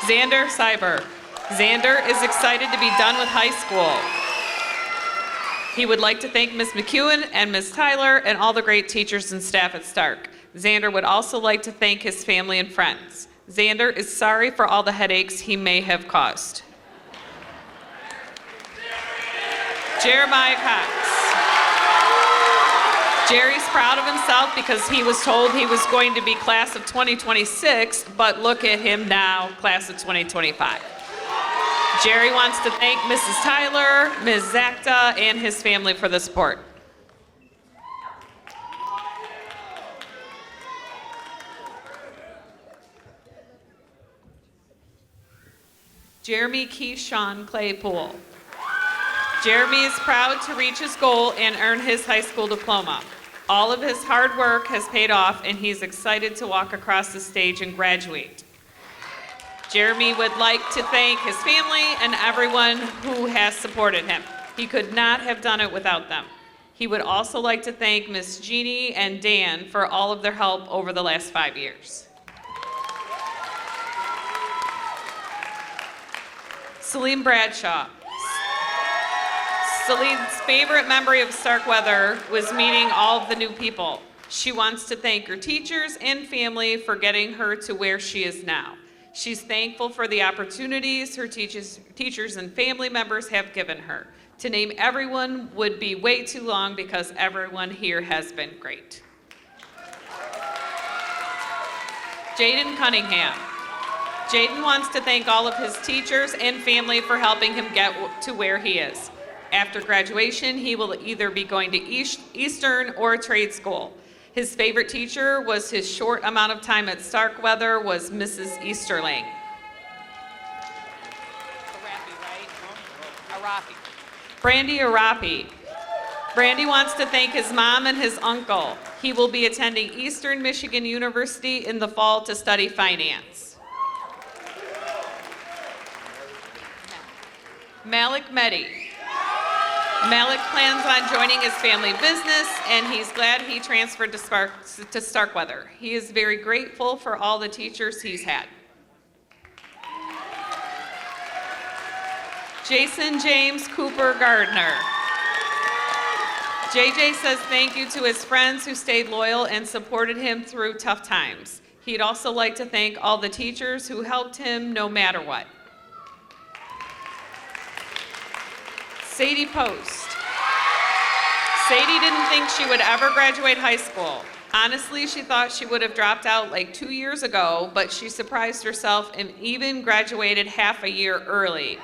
Xander Cyber. Xander is excited to be done with high school. He would like to thank Ms. McEwen and Ms. Tyler and all the great teachers and staff at Stark. Xander would also like to thank his family and friends. Xander is sorry for all the headaches he may have caused. Jeremiah Cox. Jerry's proud of himself because he was told he was going to be class of 2026, but look at him now, class of 2025. Jerry wants to thank Mrs. Tyler, Ms. Zakta, and his family for the support. Jeremy Keyshawn Claypool. Jeremy is proud to reach his goal and earn his high school diploma. All of his hard work has paid off, and he's excited to walk across the stage and graduate. Jeremy would like to thank his family and everyone who has supported him. He could not have done it without them. He would also like to thank Miss Jeannie and Dan for all of their help over the last 5 years. Celine Bradshaw. Celine's favorite memory of Starkweather was meeting all of the new people. She wants to thank her teachers and family for getting her to where she is now. She's thankful for the opportunities her teachers and family members have given her. To name everyone would be way too long because everyone here has been great. Jaden Cunningham. Jaden wants to thank all of his teachers and family for helping him get to where he is. After graduation, he will either be going to Eastern or trade school. His favorite teacher was his short amount of time at Starkweather was Mrs. Easterling. Brandy Arapi. Brandy wants to thank his mom and his uncle. He will be attending Eastern Michigan University in the fall to study finance. Malik Mehdi. Malik plans on joining his family business, and he's glad he transferred to Starkweather. He is very grateful for all the teachers he's had. Jason James Cooper Gardner. JJ says thank you to his friends who stayed loyal and supported him through tough times. He'd also like to thank all the teachers who helped him no matter what. Sadie Post. Sadie didn't think she would ever graduate high school. Honestly, she thought she would have dropped out like 2 years ago, but she surprised herself and even graduated half a year early.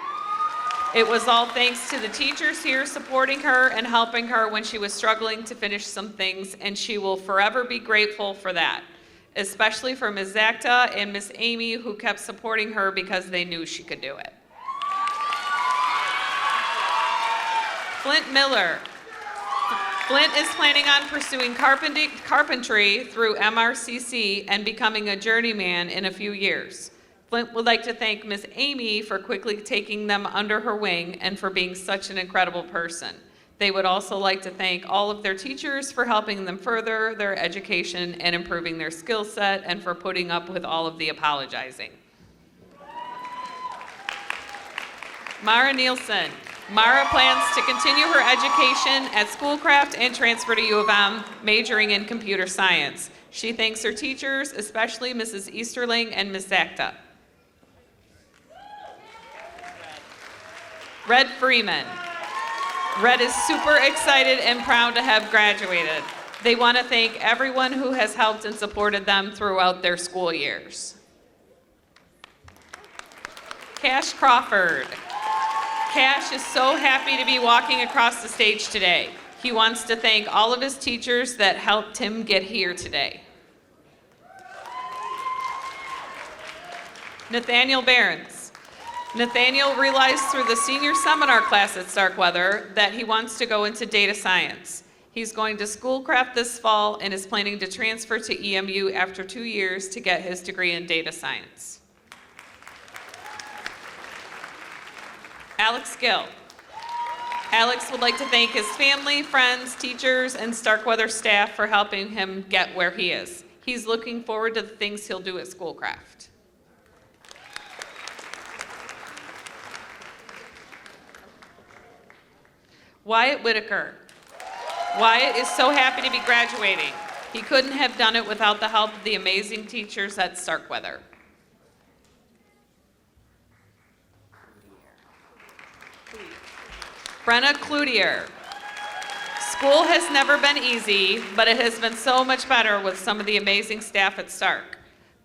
It was all thanks to the teachers here supporting her and helping her when she was struggling to finish some things, and she will forever be grateful for that, especially for Ms. Zacta and Ms. Amy, who kept supporting her because they knew she could do it. Flint Miller. Flint is planning on pursuing carpentry through MRCC and becoming a journeyman in a few years. Flint would like to thank Miss Amy for quickly taking them under her wing and for being such an incredible person. They would also like to thank all of their teachers for helping them further their education and improving their skill set and for putting up with all of the apologizing. Mara Nielsen. Mara plans to continue her education at Schoolcraft and transfer to U of M, majoring in computer science. She thanks her teachers, especially Mrs. Easterling and Ms. Zacta. Red Freeman. Red is super excited and proud to have graduated. They want to thank everyone who has helped and supported them throughout their school years. Cash Crawford. Cash is so happy to be walking across the stage today. He wants to thank all of his teachers that helped him get here today. Nathaniel Behrens. Nathaniel realized through the senior seminar class at Starkweather that he wants to go into data science. He's going to Schoolcraft this fall and is planning to transfer to EMU after 2 years to get his degree in data science. Alex Gill. Alex would like to thank his family, friends, teachers, and Starkweather staff for helping him get where he is. He's looking forward to the things he'll do at Schoolcraft. Wyatt Whitaker. Wyatt is so happy to be graduating. He couldn't have done it without the help of the amazing teachers at Starkweather. Brenna Cloutier. School has never been easy, but it has been so much better with some of the amazing staff at Stark.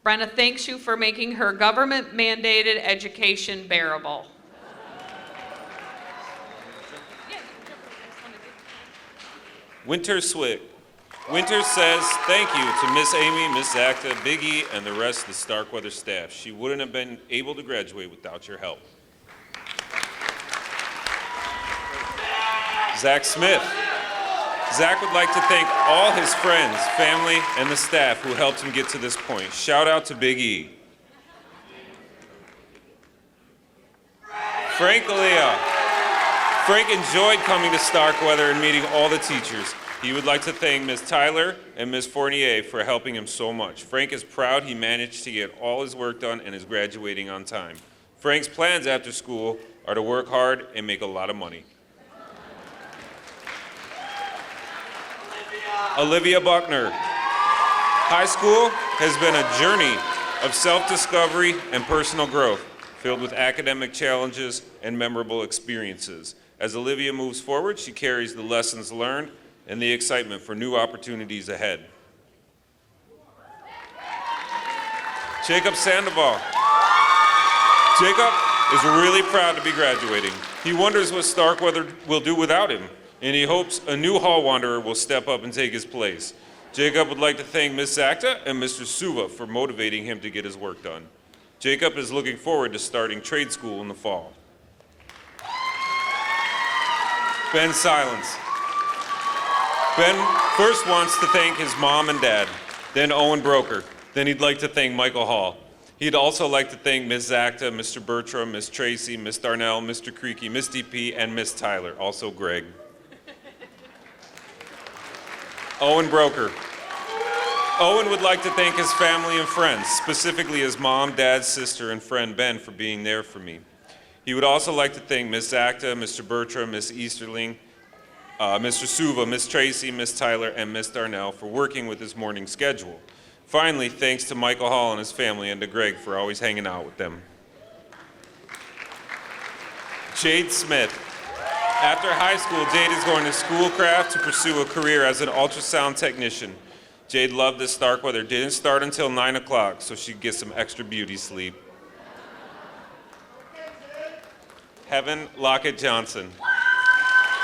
Brenna thanks you for making her government-mandated education bearable. Winter Swick. Winter says thank you to Miss Amy, Miss Zacta, Biggie, and the rest of the Starkweather staff. She wouldn't have been able to graduate without your help. Zach Smith. Zach would like to thank all his friends, family, and the staff who helped him get to this point. Shout out to Big E. Frank Alea. Frank enjoyed coming to Starkweather and meeting all the teachers. He would like to thank Ms. Tyler and Ms. Fournier for helping him so much. Frank is proud he managed to get all his work done and is graduating on time. Frank's plans after school are to work hard and make a lot of money. Olivia Buckner. High school has been a journey of self-discovery and personal growth, filled with academic challenges and memorable experiences. As Olivia moves forward, she carries the lessons learned and the excitement for new opportunities ahead. Jacob Sandoval. Jacob is really proud to be graduating. He wonders what Starkweather will do without him, and he hopes a new hall wanderer will step up and take his place. Jacob would like to thank Ms. Zacta and Mr. Suva for motivating him to get his work done. Jacob is looking forward to starting trade school in the fall. Ben Silence. Ben first wants to thank his mom and dad, then Owen Broker. Then he'd like to thank Michael Hall. He'd also like to thank Ms. Zacta, Mr. Bertram, Ms. Tracy, Ms. Darnell, Mr. Creaky, Ms. DP, and Ms. Tyler, also Greg. Owen Broker. Owen would like to thank his family and friends, specifically his mom, dad, sister, and friend Ben for being there for me. He would also like to thank Ms. Zacta, Mr. Bertram, Ms. Easterling, Mr. Suva, Ms. Tracy, Ms. Tyler, and Ms. Darnell for working with this morning schedule. Finally, thanks to Michael Hall and his family and to Greg for always hanging out with them. Jade Smith. After high school, Jade is going to Schoolcraft to pursue a career as an ultrasound technician. Jade loved that Starkweather didn't start until 9 o'clock, so she'd get some extra beauty sleep. Heaven Lockett Johnson.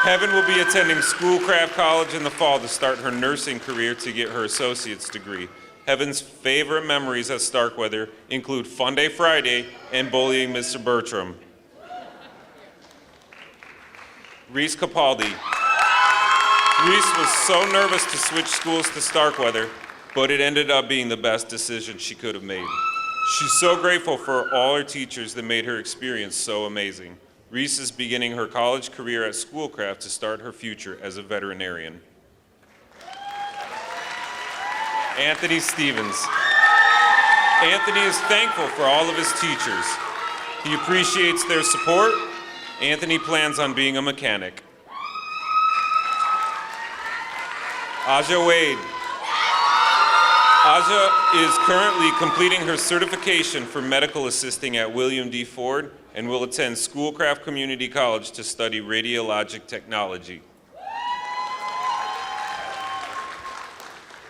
Heaven will be attending Schoolcraft College in the fall to start her nursing career to get her associate's degree. Heaven's favorite memories at Starkweather include Fun Day Friday and bullying Mr. Bertram. Reese Capaldi. Reese was so nervous to switch schools to Starkweather, but it ended up being the best decision she could have made. She's so grateful for all her teachers that made her experience so amazing. Reese is beginning her college career at Schoolcraft to start her future as a veterinarian. Anthony Stevens. Anthony is thankful for all of his teachers. He appreciates their support. Anthony plans on being a mechanic. Aja Wade. Aja is currently completing her certification for medical assisting at William D. Ford and will attend Schoolcraft Community College to study radiologic technology.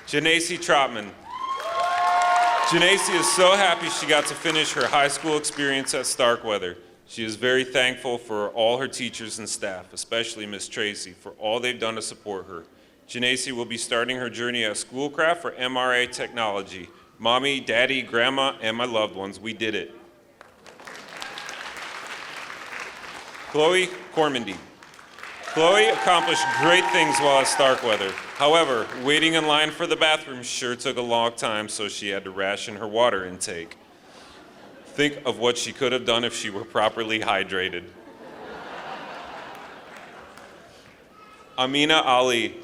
Janacy Trotman. Janacy is so happy she got to finish her high school experience at Starkweather. She is very thankful for all her teachers and staff, especially Miss Tracy, for all they've done to support her. Janacy will be starting her journey at Schoolcraft for MRA technology. Mommy, Daddy, Grandma, and my loved ones, we did it. Chloe Cormandy. Chloe accomplished great things while at Starkweather. However, waiting in line for the bathroom sure took a long time, so she had to ration her water intake. Think of what she could have done if she were properly hydrated. Amina Ali.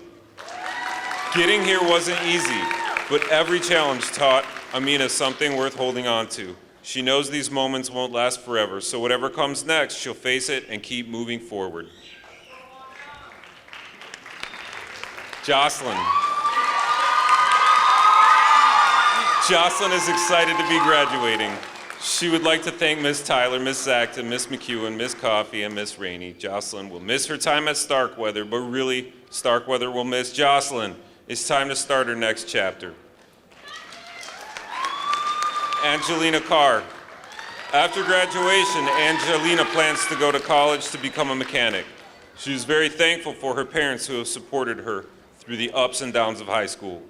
Getting here wasn't easy, but every challenge taught Amina something worth holding on to. She knows these moments won't last forever, so whatever comes next, she'll face it and keep moving forward. Jocelyn. Jocelyn is excited to be graduating. She would like to thank Miss Tyler, Miss Zacta, Miss McEwen, Miss Coffey, and Miss Rainey. Jocelyn will miss her time at Starkweather, but really, Starkweather will miss Jocelyn. It's time to start her next chapter. Angelina Carr. After graduation, Angelina plans to go to college to become a mechanic. She is very thankful for her parents who have supported her through the ups and downs of high school.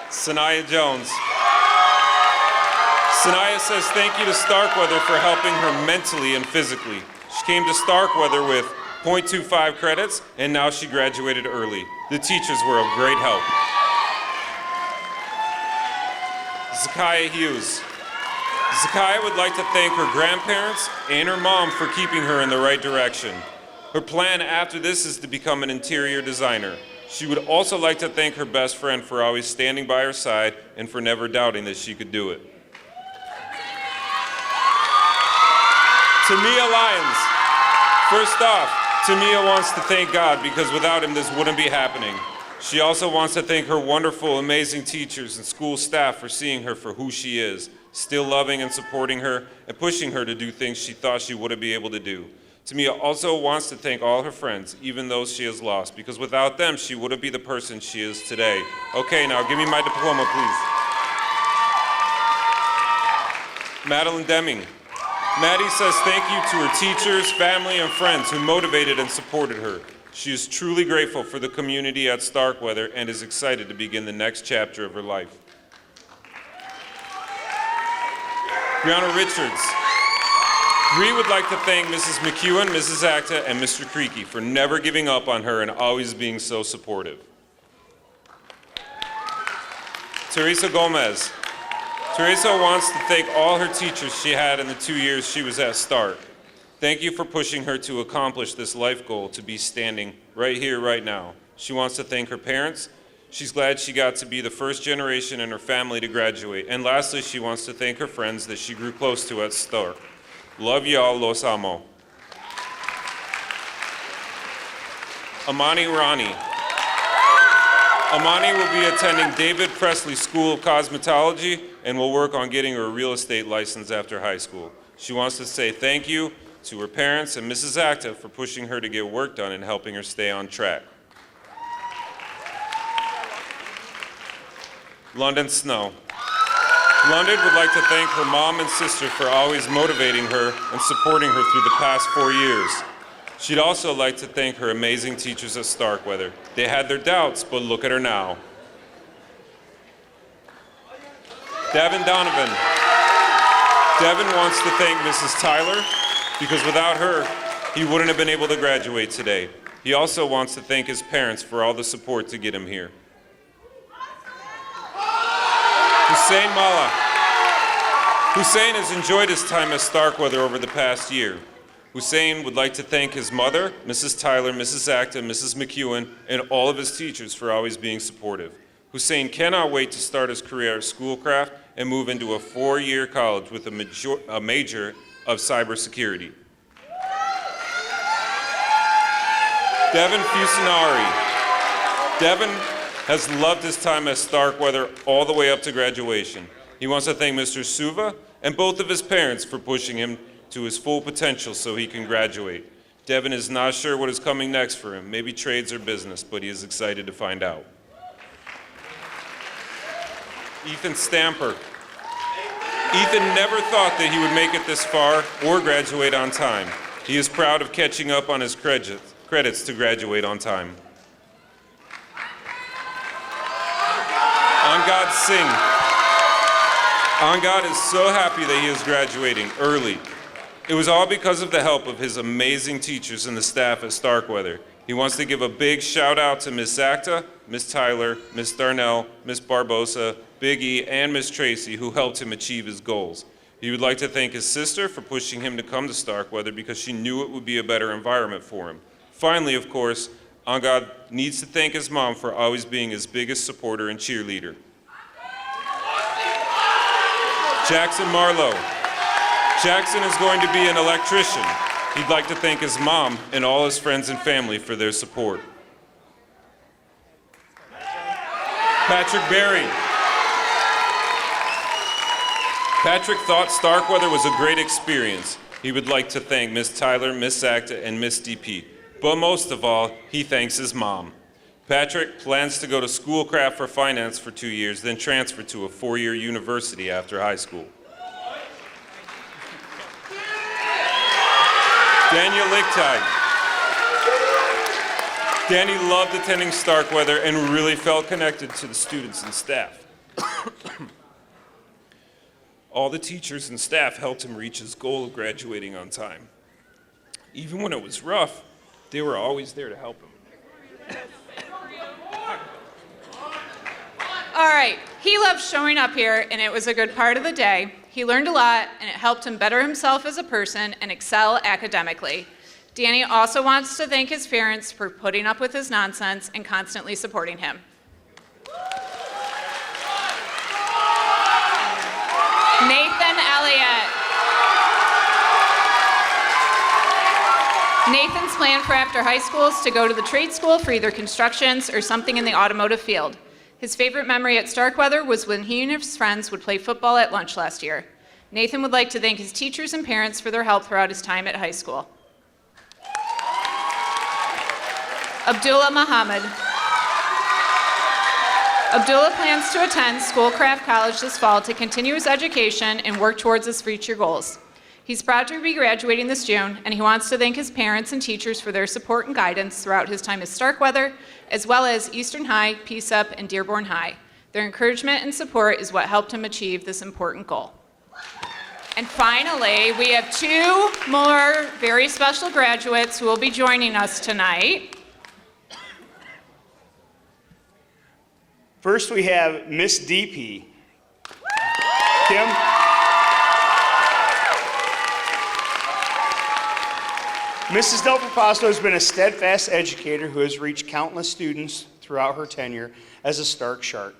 Sanaya Jones. Sanaya says thank you to Starkweather for helping her mentally and physically. She came to Starkweather with 0.25 credits, and now she graduated early. The teachers were of great help. Zakiah Hughes. Zakiah would like to thank her grandparents and her mom for keeping her in the right direction. Her plan after this is to become an interior designer. She would also like to thank her best friend for always standing by her side and for never doubting that she could do it. Tamia Lyons. First off, Tamia wants to thank God because without him this wouldn't be happening. She also wants to thank her wonderful, amazing teachers and school staff for seeing her for who she is, still loving and supporting her and pushing her to do things she thought she wouldn't be able to do. Tamia also wants to thank all her friends, even those she has lost, because without them, she wouldn't be the person she is today. Okay, now give me my diploma, please. Madeline Deming. Maddie says thank you to her teachers, family, and friends who motivated and supported her. She is truly grateful for the community at Starkweather and is excited to begin the next chapter of her life. Brianna Richards. Bree would like to thank Mrs. McEwen, Mrs. Acta, and Mr. Creaky for never giving up on her and always being so supportive. Teresa Gomez. Teresa wants to thank all her teachers she had in the 2 years she was at Stark. Thank you for pushing her to accomplish this life goal to be standing right here, right now. She wants to thank her parents. She's glad she got to be the first generation in her family to graduate. And lastly, she wants to thank her friends that she grew close to at Stark. Love y'all, los amo. Amani Rani. Amani will be attending David Presley School of Cosmetology and will work on getting her real estate license after high school. She wants to say thank you to her parents and Mrs. Acta for pushing her to get work done and helping her stay on track. London Snow. London would like to thank her mom and sister for always motivating her and supporting her through the past 4 years. She'd also like to thank her amazing teachers at Starkweather. They had their doubts, but look at her now. Devin Donovan. Devin wants to thank Mrs. Tyler because without her, he wouldn't have been able to graduate today. He also wants to thank his parents for all the support to get him here. Hussein Mala. Hussein has enjoyed his time at Starkweather over the past year. Hussein would like to thank his mother, Mrs. Tyler, Mrs. Acta, Mrs. McEwen, and all of his teachers for always being supportive. Hussein cannot wait to start his career at Schoolcraft and move into a 4-year college with a major of cybersecurity. Devin Fusinari. Devin has loved his time at Starkweather all the way up to graduation. He wants to thank Mr. Suva and both of his parents for pushing him to his full potential so he can graduate. Devin is not sure what is coming next for him, maybe trades or business, but he is excited to find out. Ethan Stamper. Ethan never thought that he would make it this far or graduate on time. He is proud of catching up on his credits to graduate on time. Angad Singh. Angad is so happy that he is graduating early. It was all because of the help of his amazing teachers and the staff at Starkweather. He wants to give a big shout out to Miss Acta, Miss Tyler, Miss Darnell, Miss Barbosa, Big E, and Miss Tracy, who helped him achieve his goals. He would like to thank his sister for pushing him to come to Starkweather because she knew it would be a better environment for him. Finally, of course, Angad needs to thank his mom for always being his biggest supporter and cheerleader. Jackson Marlowe. Jackson is going to be an electrician. He'd like to thank his mom and all his friends and family for their support. Patrick Berry. Patrick thought Starkweather was a great experience. He would like to thank Miss Tyler, Miss Acta, and Miss DP. But most of all, he thanks his mom. Patrick plans to go to Schoolcraft for finance for 2 years, then transfer to a 4-year university after high school. Daniel Lichtide. Danny loved attending Starkweather and really felt connected to the students and staff. All the teachers and staff helped him reach his goal of graduating on time. Even when it was rough, they were always there to help him. All right, he loved showing up here, and it was a good part of the day. He learned a lot, and it helped him better himself as a person and excel academically. Danny also wants to thank his parents for putting up with his nonsense and constantly supporting him. Nathan Elliott. Nathan's plan for after high school is to go to the trade school for either constructions or something in the automotive field. His favorite memory at Starkweather was when he and his friends would play football at lunch last year. Nathan would like to thank his teachers and parents for their help throughout his time at high school. Abdullah Muhammad. Abdullah plans to attend Schoolcraft College this fall to continue his education and work towards his future goals. He's proud to be graduating this June, and he wants to thank his parents and teachers for their support and guidance throughout his time at Starkweather, as well as Eastern High, P-CCS, and Dearborn High. Their encouragement and support is what helped him achieve this important goal. And finally, we have 2 more very special graduates who will be joining us tonight. First, we have Miss DP. Kim? Mrs. Del Proposito has been a steadfast educator who has reached countless students throughout her tenure as a Stark Shark.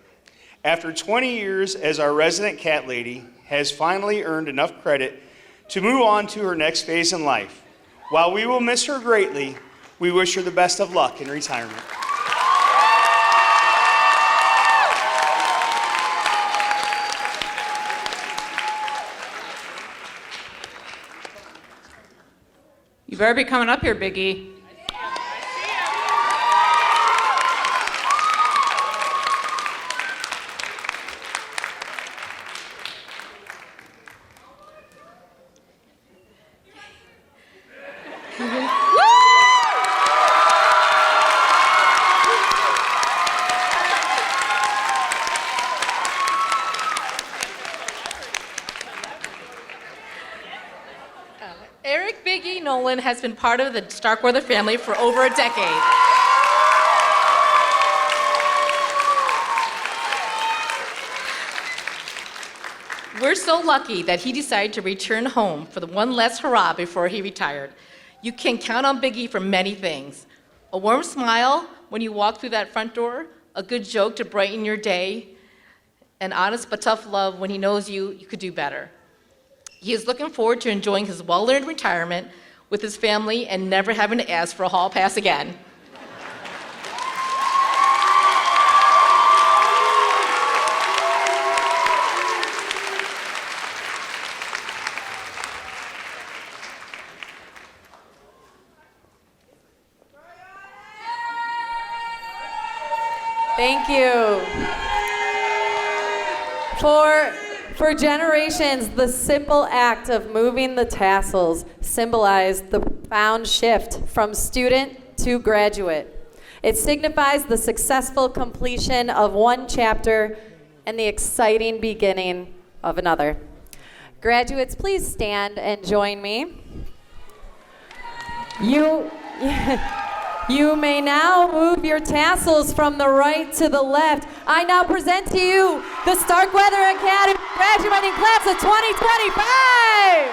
After 20 years as our resident cat lady, has finally earned enough credit to move on to her next phase in life. While we will miss her greatly, We wish her the best of luck in retirement. You better be coming up here, Biggie. Eric Biggie Nolan has been part of the Starkweather family for over a decade. We're so lucky that he decided to return home for the one last hurrah before he retired. You can count on Biggie for many things. A warm smile when you walk through that front door, a good joke to brighten your day, and honest but tough love when he knows you could do better. He is looking forward to enjoying his well-earned retirement with his family and never having to ask for a hall pass again. Thank you. For generations, the simple act of moving the tassels symbolized the profound shift from student to graduate. It signifies the successful completion of one chapter and the exciting beginning of another. Graduates, please stand and join me. You may now move your tassels from the right to the left. I now present to you the Starkweather Academy graduating class of 2025.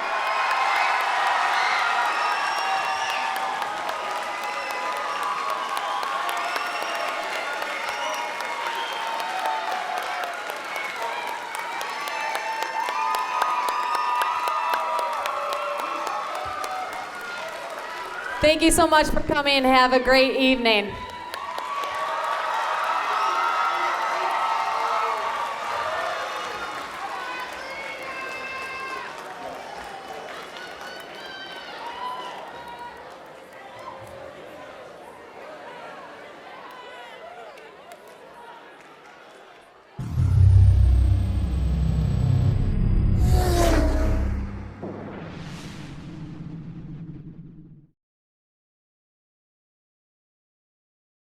Thank you so much for coming. Have a great evening.